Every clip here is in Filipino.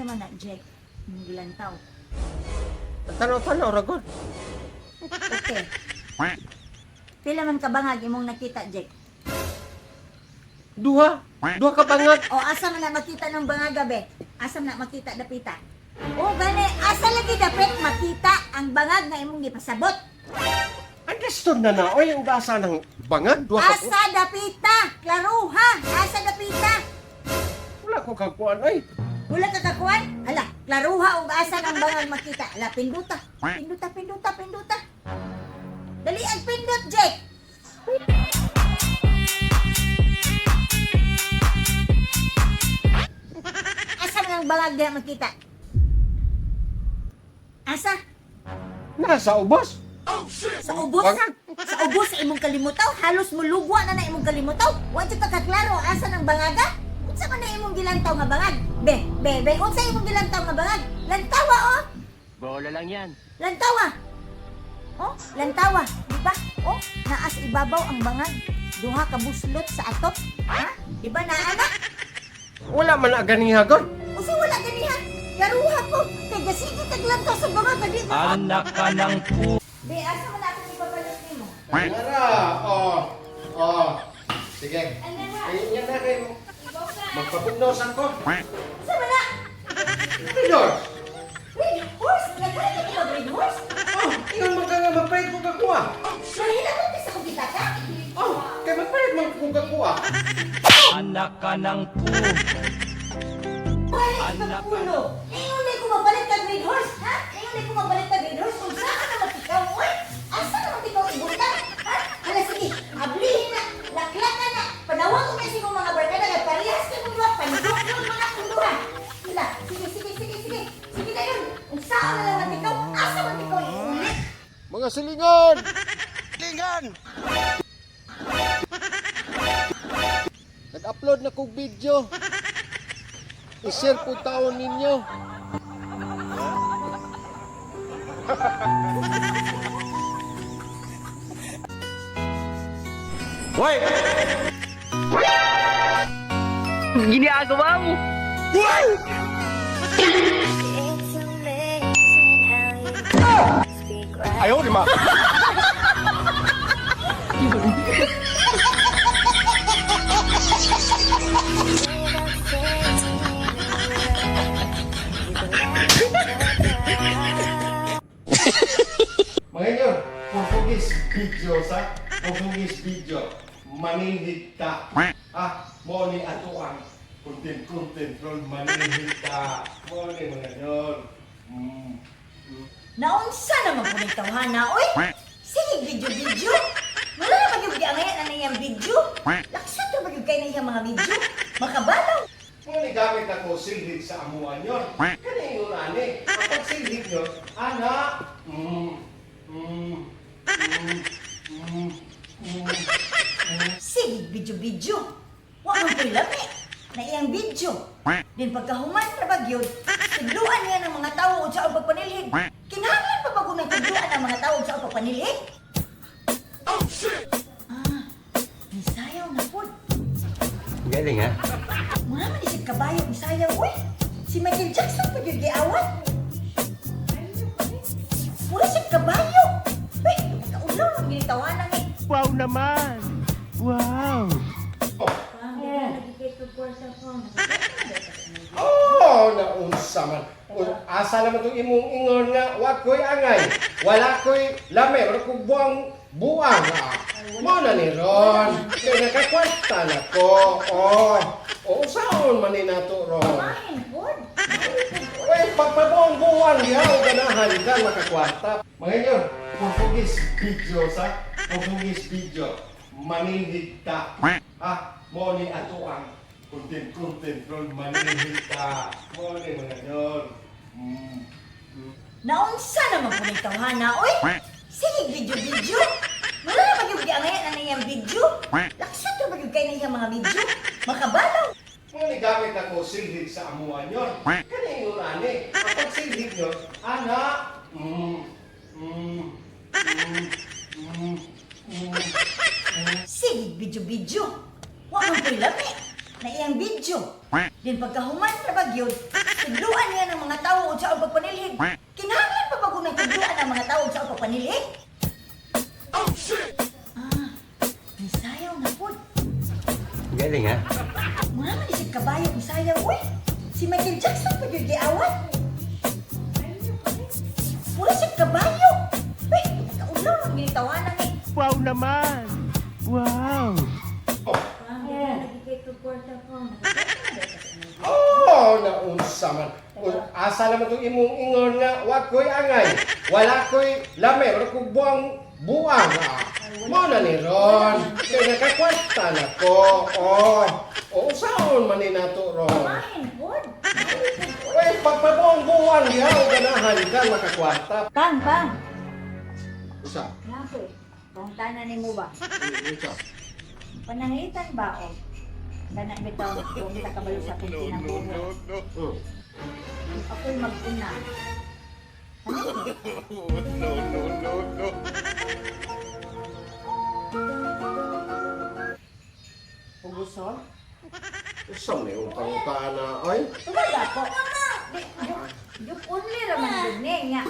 asa man na Jack? Mong gilantaw. Tanaw-tanaw ra gud. Okay. Pila man ka bangag imong nakita Jack? Duha. Duha ka bangag. O asa man na makita ng bangaga be? Asa man na makita dapita? O gani, asa lagi dapat makita ang bangag na imong gipasabot? Understood na na. Oy, ang basa ng bangag. Duha ka. Asa dapita? Klaro ha? Asa dapita? Wala ko kakuan ay. Wala ka kakuan? Hala, klaro ha og asa ng bangag makita. Hala, pinduta. Pinduta. Dali ang pindot, Jack. Asa man ang bangag na makita? Asa? Nasa ubos. Sa ubos? Bangag. Sa ubos sa imong kalimutaw? Halos mulugwa na imong kalimutaw? Wa jud ka kaklaro asa ng bangaga? Unsa man na imong gilantaw nga bangag? Be, unsa imong gilantaw nga bangag? Lantawa oh. Bola lang yan. Lantawa. Oh, lantawa, di ba? Oh, naas ibabaw ang bangag. Duha ka buslot sa atop. Ha? Di ba na anak? Wala man na ganiha gud. Usa wala ganiha. Karuha ko. Kay gasigi kag lantaw sa bangag kadi. Anak ka ng pu... Be, asa man ako ipapalit nimo? Tara. Oh. Sige. Ano na? Ayun yan na kayo. Magpapugnosan ko. Sa wala. Pidor. Red horse! Nagkaya ka red horse? Oh, ingon man ka nga magpayat ko kakuha. Mahina mo kasi kung kita ka? Oh, kay magpayat man ko kakuha. Anak ka ng pu... Ay, Anak kapulo! Ngayon na ko mabalit ka red horse, ha? Ngayon na ko mabalit ka red horse kung saan ka matikaw, oy? Asa naman ikaw ibuta? Ha? Hala, sige, ablihin na, laklakan na, panawag ko kasi mong mga barkada na parehas ka mong mga panudok yung mga kunduhan. Hala, sige. Sige na yun. Kung saan na lang matikaw, asa matikaw iulit? Mga silingan! Nag-upload na kong video. I-share po taon ninyo. Hoy! Ginagawa mo! Ayaw, lima. Mga inyo, Portuguese video sa Portuguese video. Maningit ka. Mo ni atuang. Content from maningit ka. Mo ni mga nyon. Naunsa naman po nito, Hana, oy? Sige, video. Wala na mag-yung giangayan na niyang video. Laksat na mag-yung kayo na iyang mga video. Makabalaw. Mo ni gamit ako silhig sa amuan yon. Kani yung ani. Kapag silhig yon, ana. Sige, video. Wa man ko'y lami na iyang video. Din pagkahuman na bagyod, tudluan niya ng mga tao sa og pagpanilhig. Kinahanglan pa ba kung may tudluan ang mga tao sa og pagpanilhig? Bisayaw na po. Galing ha? Muna man isip kabayo, bisayaw, uy. Si Michael Jackson pa yung giawat. Muna isip kabayo. Uy, kaulaw ng ginitawanan eh. Wow naman! Wow! Naunsa man. Asa naman itong imong ingon nga, wag ko'y angay. Wala ko'y lame, wala ko'y buwang. Mo na ni Ron. Kaya nakakwarta na ko. Saan man ni nato, Ron? Mahin, Bod. Uy, pagpabuang buwang niya, o ganahan ka makakwarta. Mga inyo, Portuguese video sa Portuguese video. Maningit ka. Mo ni atuang. Content from maningit ka. Mo ni mga nyon. Naunsa naman po nito, Hana, oy? Sige, video. Wala na mag-yung giangayan na niyang video. Laksat na mag-yung kayo na iyang mga video. Makabalaw. Mo ni gamit ako silhig sa amuan yon. Kani yung ani. Kapag silhig yon, ana. Sige, video. Wa man ko'y lami na iyang video. Din pagkahuman na bagyod, Tidluan niya ng mga tao o sa pagpanilhig. Kinahanglan pa ba kung nagtidluan ng mga tao o sa pagpanilhig? Oh, shit! Misayaw na po. Galing ha? Muna man isip kabayo, misayaw, uy. Si Michael Jackson pa yung giawat. Muna siya kabayo. Uy, nagkaulaw ng ginitawanan eh. Wow naman! Wow! Oh, naunsa man. Asa naman itong imong ingon nga, wag ko'y angay. Wala ko'y lame, wala ko'y buang. Mo na ni Ron. Kaya nakakwarta na ko. Oh, saan man ni nato, Ron? Kumain, Bod. Uy, pagpabuang diha, o ganahan ka makakwarta. Bang, bang. Usa. Napoy, pangtanan ni mo ba? Usa. Pananglitan ba o? Dana bitaw kung kita kabalo sa pintinang buho. Ako'y mag-una. Ano yun? Pugusol? Usa may utang na, oy. Tumaga po. Yung only raman yun eh nga.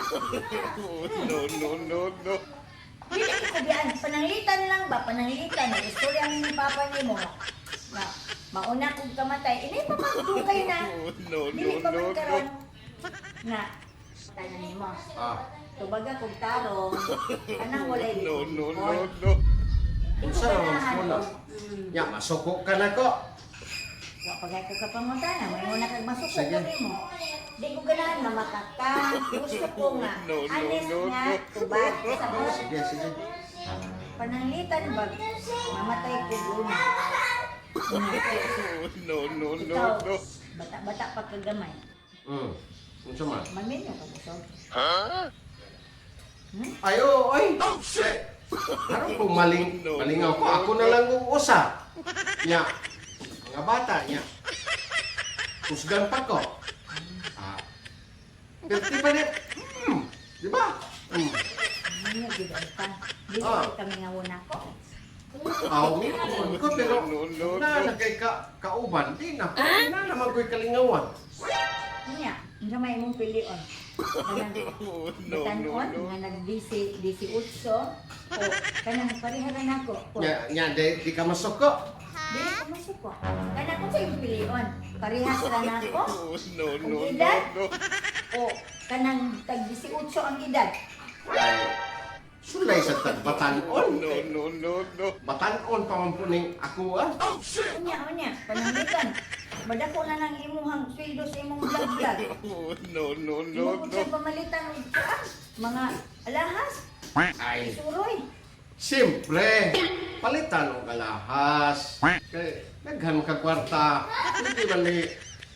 Hindi ko biyan. Pananglitan lang ba? Pananglitan. Istorya ni Papa ni mo. Na, mauna kong kamatay. Ini pa magdugay na. Dili pa man karon. Na, tayo ni mo. Tubaga kong tarong. Kanang walay likod. Unsa naman muna? Ya, masuko ka na ko. Pagay ko ka pangutana, may muna kang masuko Sige. ko mo. Di ko ganahan mamakat ka. Gusto ko nga. Honest nga. Tubag. Sa mga Sige, sige. pananglitan ba? Mamatay ko guna. Ikaw, bata-bata pa kagamay. Unsa man? Maminyo ka gusto. Ayo, oy. Ano kung malingaw ko? Ako na lang kung usa. Nya, mga bata niya. Kusgan pa ko. Perti pa rin. Di ba? Maminyo giday ka. Di ko kami nga una ko. Aw, minapon ko, pero na kay kauban. Di na. Na naman ko'y kalingawan. Kanya, hindi may mong pilion. Batanon, nga nag-18 o kanang pariharan ako. Nya, di ka masuko. Dili ko masuko. Kanang ko sa yung pilion. Parehas lang ako. Ang edad. O kanang tag-18 ang edad. Ay, sulay sa batanon. Batanon pa man po ning ako, Unya, pananglitan. Badako na ng imuhang sweldo sa imong vlog-vlog. Imo ko siya pamalitan og mga alahas. Ay, Suroy. siyempre, palitan o kalahas. Kaya, naghan ka kwarta. Hindi man ni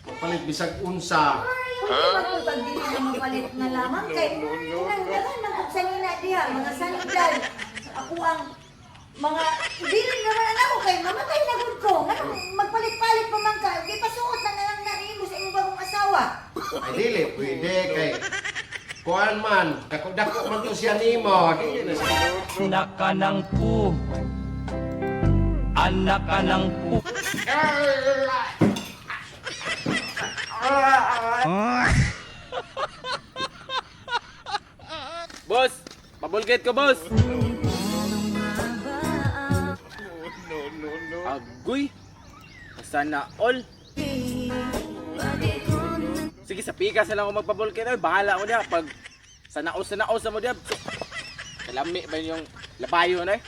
mapalit bisag unsa. Hindi ba ko pag dili na mapalit na lamang kay nanggalan ng sanina diha mga sanidad. Ako ang mga dili naman ako kay mamatay na gud ko. Nganong magpalit-palit pa man ka. Di pasuot na lang na imo sa imong bagong asawa. Ay, dili, pwede kay kuan man, dako-dako man to siya nimo. Dili na siya. Anak ka ng pu! Anak ka ng pu! Boss! Pabulgit ko, boss! Agoy! Sana all! Sige, sa pikas na lang ako magpabulgit. Bahala ako diya. Pag sanaos mo diya. Kalami ba yung labayo na eh?